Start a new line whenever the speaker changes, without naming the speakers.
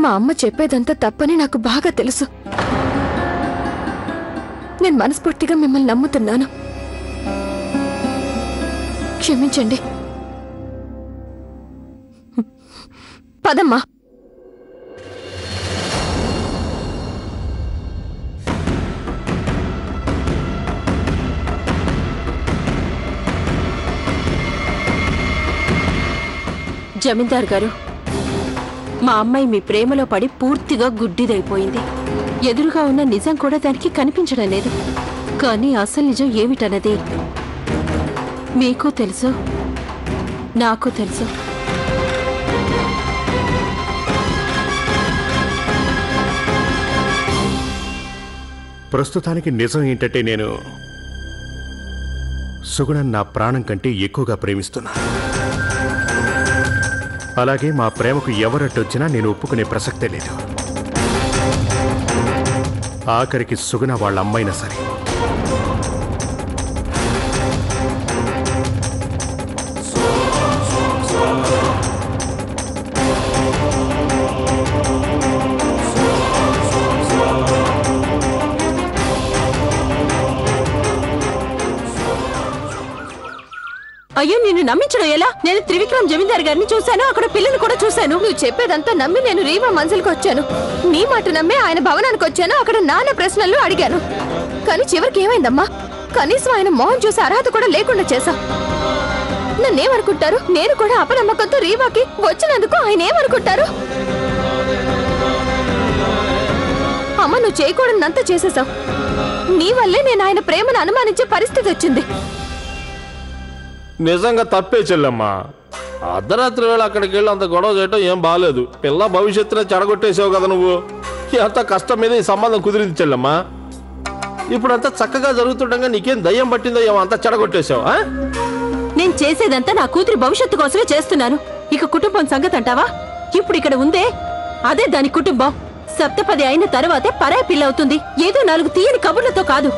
మా అమ్మ చెప్పేదంతా తప్పని నాకు బాగా తెలుసు. నేను మనస్ఫూర్తిగా మిమ్మల్ని నమ్ముతున్నాను. క్షమించండి. పదమ్మా.
జమీందార్ గారు, మా అమ్మాయి మీ ప్రేమలో పడి పూర్తిగా గుడ్డిదైపోయింది. ఎదురుగా ఉన్న నిజం కూడా దానికి కనిపించడం లేదు. కానీ అసలు నిజం ఏమిటన్నది మీకు తెలుసు, నాకు తెలుసు.
ప్రస్తుతానికి నిజం ఏంటంటే నేను సుగుణం నా ప్రాణం కంటే ఎక్కువగా ప్రేమిస్తున్నా. అలాగే మా ప్రేమకు ఎవరట్టొచ్చినా నేను ఒప్పుకునే ప్రసక్తే లేదు. ఆఖరికి సుగుణ వాళ్ళ అమ్మైనా సరే.
అయ్యో, నిన్ను నమ్మించడం ఎలా? నేను త్రివిక్రమ్ జమీందార్ గారిని చూశాను, అక్కడ పిల్లని కూడా చూశాను.
నువ్వు చెప్పేదంతా నమ్మి నేను రీవా మంజిల్కి వచ్చాను. నీ మాట నమ్మి ఆయన భవనానికి వచ్చాను. అక్కడ నాన్న ప్రశ్నలు అడిగాను. కానీ చివరికి ఏమైందమ్మా? కనీసం ఆయన మోహన్ చూసే అర్హత కూడా లేకుండా చేశా. నన్నేమనుకుంటారు? నేను కూడా అపనమ్మకంతో రీవాకి వచ్చినందుకు ఆయన ఏమనుకుంటారు? అమ్మ, నువ్వు చేయకూడదంతా చేసేసావు. నీ వల్లే నేను ఆయన ప్రేమను అనుమానించే పరిస్థితి వచ్చింది.
నిజంగా తప్పే చెల్లమ్మా. అర్ధరాత్రి వేళ అక్కడికి వెళ్ళి అంత గొడవ చేయటం ఏం బాగాలేదు. పిల్ల భవిష్యత్తునే చెడగొట్టేసావు కదా నువ్వు. ఎంత కష్టం మీద ఈ సంబంధం కుదిరింది చెల్లమ్మా. ఇప్పుడంతా చక్కగా జరుగుతుండగా నీకేం దయ్యం పట్టిందో ఏమో అంతా చెడగొట్టేశావు.
నేను చేసేదంతా నా కూతురి భవిష్యత్తు కోసమే చేస్తున్నాను. ఇక కుటుంబం సంగతి అంటావా? ఇప్పుడు ఇక్కడ ఉందే అదే దాని కుటుంబం. సప్తపది అయిన తర్వాతే పరాయి పిల్ల అవుతుంది. ఏదో 4 తీయని కబుర్లతో కాదు.